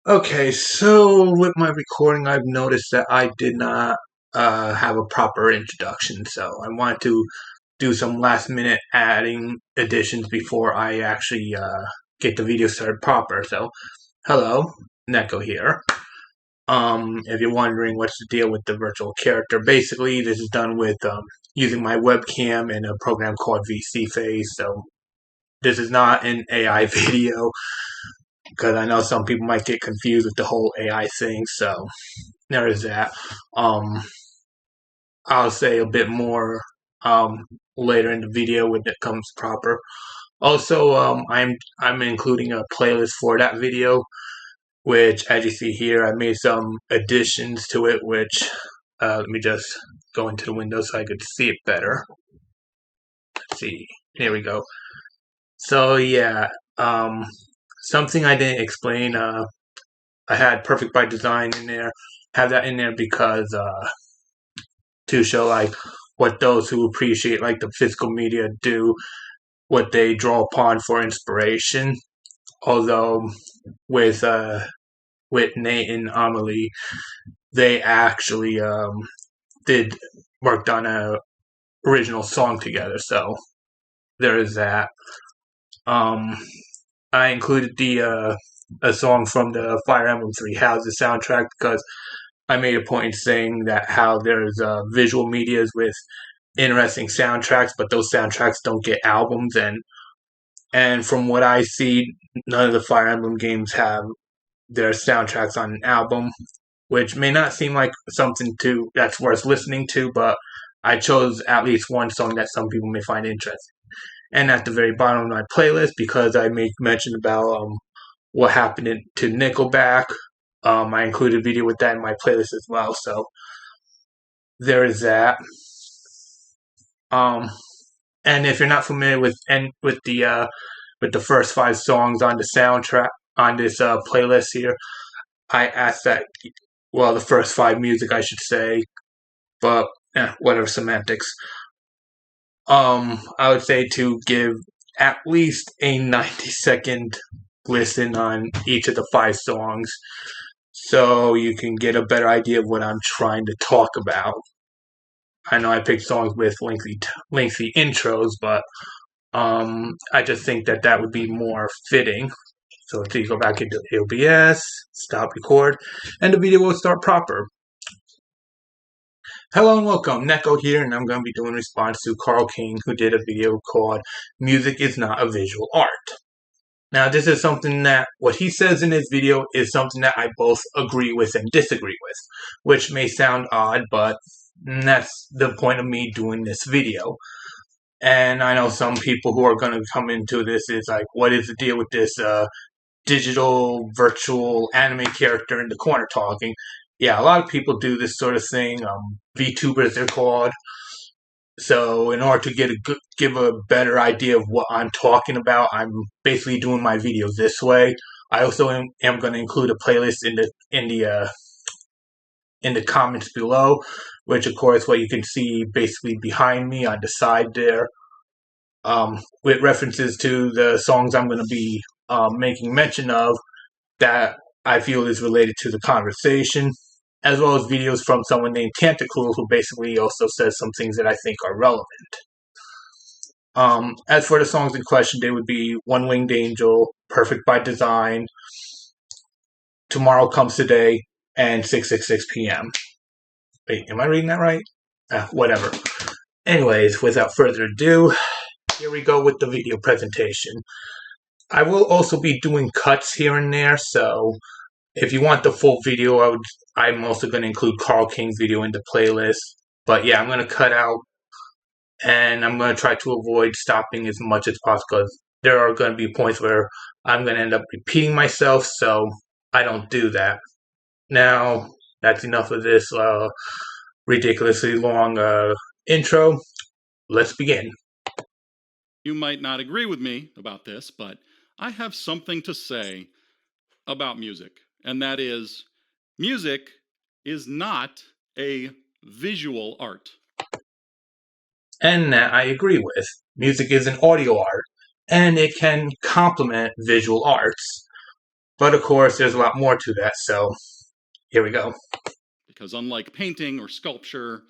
Okay, so with my recording, I've noticed that I did not have a proper introduction, so I wanted to do some last minute adding additions before I actually get the video started proper. So, hello, Neko here. If you're wondering what's the deal with the virtual character, basically this is done with using my webcam in a program called VC Phase. So this is not an AI video because I know some people might get confused with the whole AI thing. So there is that. Um, I'll say a bit more later in the video when it comes proper. Also, I'm including a playlist for that video, which, as you see here, I made some additions to it. Which let me just go into the window so I could see it better. Let's see, here we go. So yeah, something I didn't explain. I had Perfect by Design in there. Have that in there because to show like what those who appreciate like the physical media do, what they draw upon for inspiration. Although with with Nate and Amelie, they actually did worked on a original song together. So there is that. Um, I included the a song from the Fire Emblem Three Houses soundtrack because I made a point in saying that how there's visual medias with interesting soundtracks, but those soundtracks don't get albums. And from what I see, none of the Fire Emblem games have their soundtracks on an album, which may not seem like something to that's worth listening to, but I chose at least one song that some people may find interesting. And at the very bottom of my playlist, because I made mention about what happened to Nickelback, I included a video with that in my playlist as well. So there is that. Um, and if you're not familiar with the first five songs on the soundtrack on this playlist here, I asked that. Well, the first five music, I should say, but whatever semantics. I would say to give at least a 90-second listen on each of the five songs, so you can get a better idea of what I'm trying to talk about. I know I picked songs with lengthy intros, but I just think that that would be more fitting. So please go back into OBS, stop record, and the video will start proper. Hello and welcome, Neko here, and I'm going to be doing a response to Carl King, who did a video called Music is Not a Visual Art. Now, this is something that what he says in his video is something that I both agree with and disagree with, which may sound odd, but that's the point of me doing this video. And I know some people who are going to come into this is like, what is the deal with this digital virtual anime character in the corner talking? Yeah, a lot of people do this sort of thing. VTubers, they're called. So in order to give a better idea of what I'm talking about, I'm basically doing my videos this way. I also am going to include a playlist in the comments below, which of course what you can see basically behind me on the side there, with references to the songs I'm going to be making mention of that I feel is related to the conversation, as well as videos from someone named Tentacruel, who basically also says some things that I think are relevant. As for the songs in question, they would be One Winged Angel, Perfect by Design, Tomorrow Comes Today, and 666 PM. Wait, am I reading that right? Whatever. Anyways, without further ado, here we go with the video presentation. I will also be doing cuts here and there, so if you want the full video, I'm also going to include Carl King's video in the playlist. But yeah, I'm going to cut out, and I'm going to try to avoid stopping as much as possible because there are going to be points where I'm going to end up repeating myself, so I don't do that. Now, that's enough of this ridiculously long intro. Let's begin. You might not agree with me about this, but I have something to say about music, and that is music is not a visual art. And that I agree with. Music is an audio art, and it can complement visual arts. But of course, there's a lot more to that, so here we go. Because unlike painting or sculpture,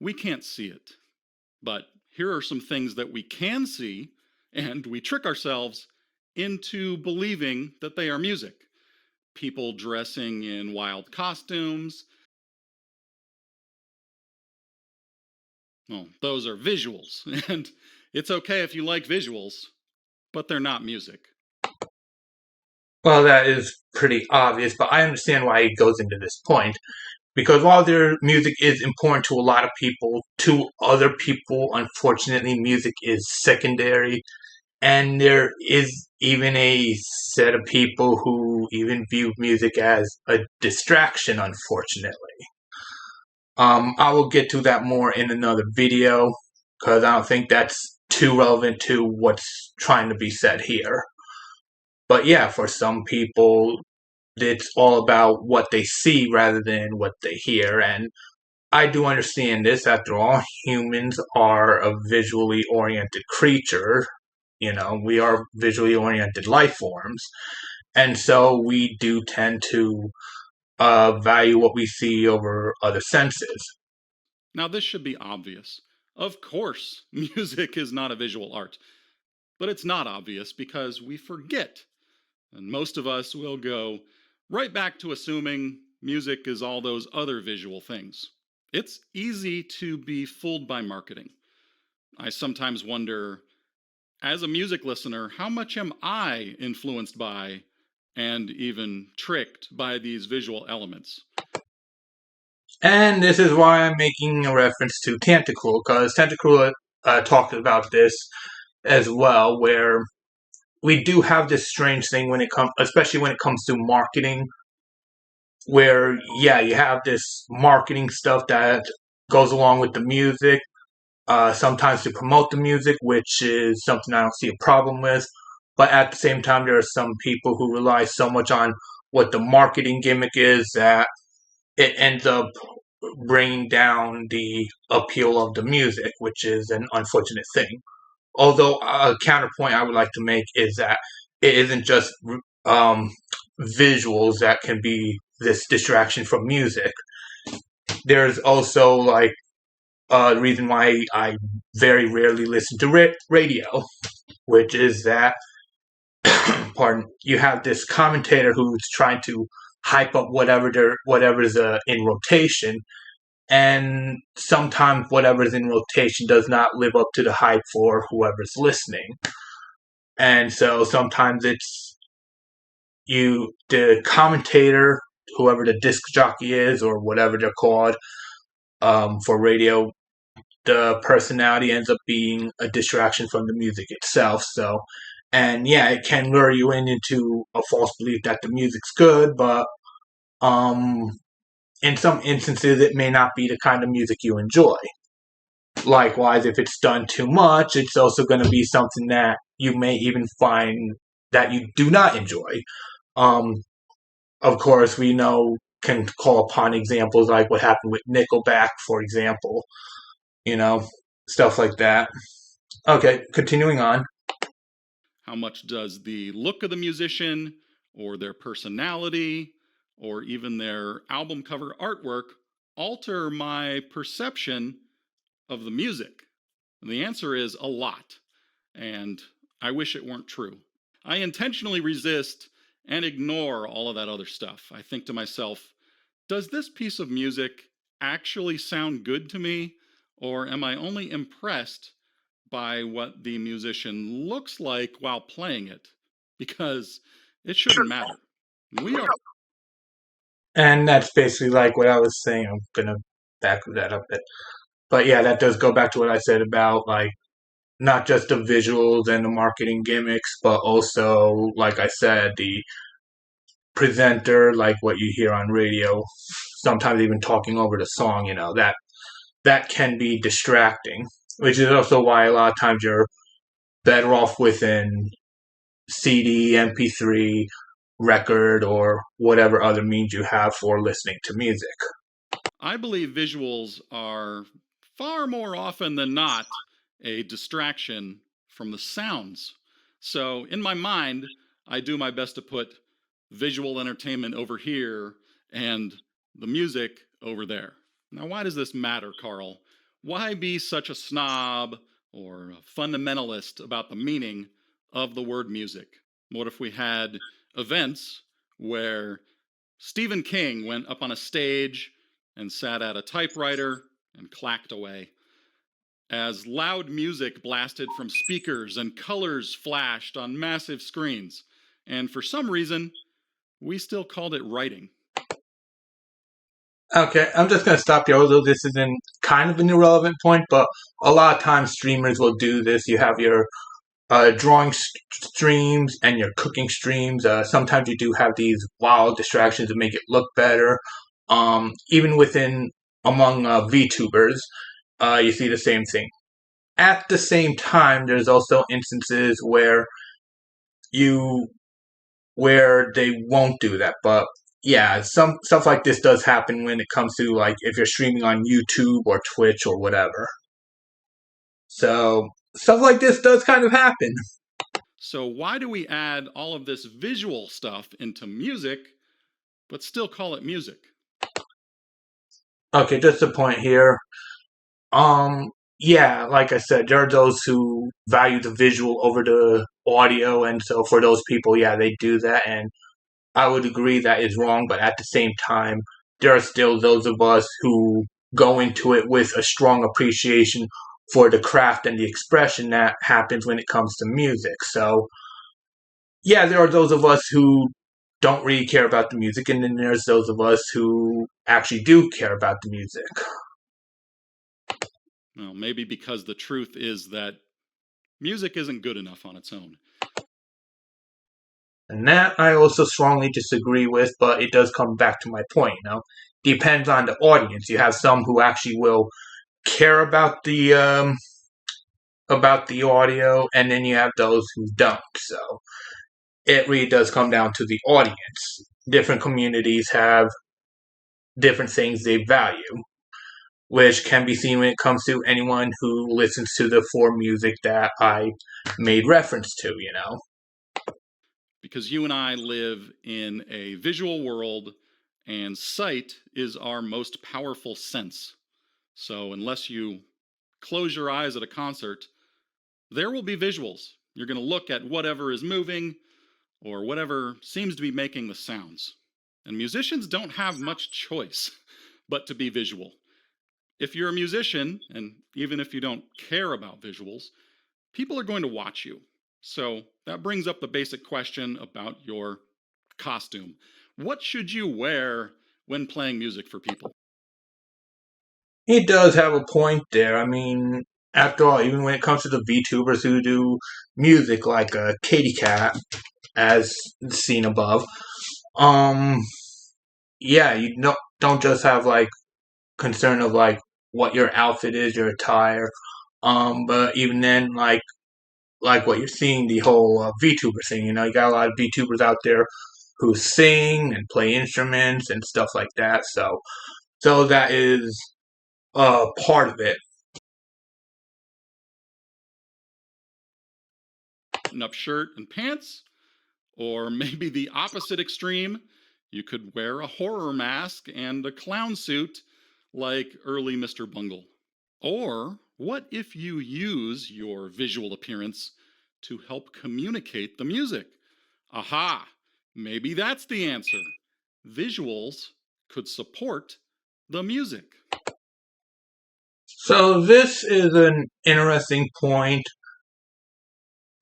we can't see it. But here are some things that we can see, and we trick ourselves into believing that they are music. People dressing in wild costumes. Well, those are visuals, and it's okay if you like visuals, but they're not music. Well, that is pretty obvious, but I understand why he goes into this point. Because while their music is important to a lot of people, to other people, unfortunately, music is secondary. And there is even a set of people who even view music as a distraction, unfortunately. I will get to that more in another video because I don't think that's too relevant to what's trying to be said here. But yeah, for some people, it's all about what they see rather than what they hear. And I do understand this. After all, humans are a visually oriented creature. We are visually oriented life forms. And so we do tend to value what we see over other senses. Now, this should be obvious. Of course, music is not a visual art. But it's not obvious because we forget. And most of us will go right back to assuming music is all those other visual things. It's easy to be fooled by marketing. I sometimes wonder, as a music listener, how much am I influenced by and even tricked by these visual elements? And this is why I'm making a reference to Tentacruel, because Tentacruel talked about this as well, where we do have this strange thing when it comes, especially when it comes to marketing, where yeah, you have this marketing stuff that goes along with the music, sometimes to promote the music, which is something I don't see a problem with. But at the same time, there are some people who rely so much on what the marketing gimmick is that it ends up bringing down the appeal of the music, which is an unfortunate thing. Although a counterpoint I would like to make is that it isn't just um, visuals that can be this distraction from music. There's also like a reason why I very rarely listen to radio, which is that pardon, you have this commentator who's trying to hype up whatever's in rotation, and sometimes whatever's in rotation does not live up to the hype for whoever's listening. And so sometimes it's the commentator, whoever the disc jockey is or whatever they're called for radio, the personality ends up being a distraction from the music itself. So, and yeah, it can lure you into a false belief that the music's good, but in some instances, it may not be the kind of music you enjoy. Likewise, if it's done too much, it's also going to be something that you may even find that you do not enjoy. Um, of course, we can call upon examples like what happened with Nickelback, for example. Stuff like that. Okay, continuing on. How much does the look of the musician or their personality or even their album cover artwork alter my perception of the music? And the answer is a lot, and I wish it weren't true. I intentionally resist and ignore all of that other stuff. I think to myself, does this piece of music actually sound good to me, or am I only impressed by what the musician looks like while playing it? Because it shouldn't matter. We are. And that's basically like what I was saying. I'm going to back that up a bit. But yeah, that does go back to what I said about like not just the visuals and the marketing gimmicks, but also, like I said, the presenter, like what you hear on radio, sometimes even talking over the song, that can be distracting, which is also why a lot of times you're better off with an CD, MP3, record, or whatever other means you have for listening to music. I believe visuals are far more often than not a distraction from the sounds. So in my mind, I do my best to put visual entertainment over here and the music over there. Now, why does this matter, Carl? Why be such a snob or a fundamentalist about the meaning of the word music? What if we had events where Stephen King went up on a stage and sat at a typewriter and clacked away, as loud music blasted from speakers and colors flashed on massive screens, and for some reason, we still called it writing? Okay, I'm just going to stop you, although this is in kind of an irrelevant point, but a lot of times streamers will do this. You have your drawing streams and your cooking streams. Sometimes you do have these wild distractions to make it look better. Even among VTubers, you see the same thing. At the same time, there's also instances where they won't do that, but yeah, some stuff like this does happen when it comes to like if you're streaming on YouTube or Twitch or whatever. So stuff like this does kind of happen. So why do we add all of this visual stuff into music, but still call it music? Okay, just a point here. Yeah, like I said, there are those who value the visual over the audio, and so for those people, yeah, they do that, and I would agree that is wrong, but at the same time, there are still those of us who go into it with a strong appreciation for the craft and the expression that happens when it comes to music. So, yeah, there are those of us who don't really care about the music, and then there's those of us who actually do care about the music. Well, maybe because the truth is that music isn't good enough on its own. And that I also strongly disagree with, but it does come back to my point, Depends on the audience. You have some who actually will care about the audio, and then you have those who don't. So it really does come down to the audience. Different communities have different things they value, which can be seen when it comes to anyone who listens to the four music that I made reference to, Because you and I live in a visual world, and sight is our most powerful sense. So unless you close your eyes at a concert, there will be visuals. You're going to look at whatever is moving or whatever seems to be making the sounds. And musicians don't have much choice but to be visual. If you're a musician, and even if you don't care about visuals, people are going to watch you. So that brings up the basic question about your costume. What should you wear when playing music for people? He does have a point there. I mean, after all, even when it comes to the VTubers who do music like Katy Cat, as seen above, yeah, you don't just have like concern of like what your outfit is, your attire, but even then, like what you're seeing, the whole VTuber thing. You got a lot of VTubers out there who sing and play instruments and stuff like that. So that is part of it. Button-up shirt and pants, or maybe the opposite extreme. You could wear a horror mask and a clown suit like early Mr. Bungle. Or what if you use your visual appearance to help communicate the music? Aha! Maybe that's the answer. Visuals could support the music. So this is an interesting point.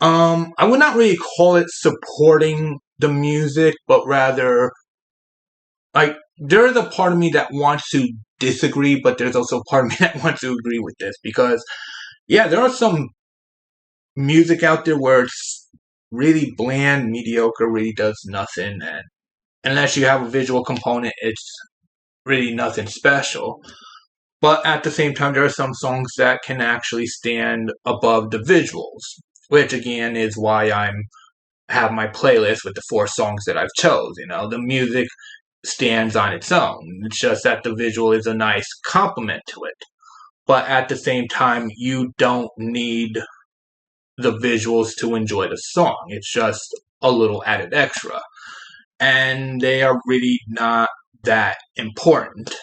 I would not really call it supporting the music, but rather, like, there's a part of me that wants to disagree, but there's also a part of me that wants to agree with this, because, yeah, there are some music out there where it's really bland, mediocre, really does nothing, and unless you have a visual component, it's really nothing special. But at the same time, there are some songs that can actually stand above the visuals, which again is why I have my playlist with the 4 songs that I've chose. The music stands on its own. It's just that the visual is a nice complement to it. But at the same time, you don't need the visuals to enjoy the song. It's just a little added extra. and they are really not that important.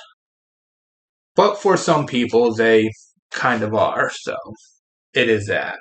But for some people, they kind of are, so it is that.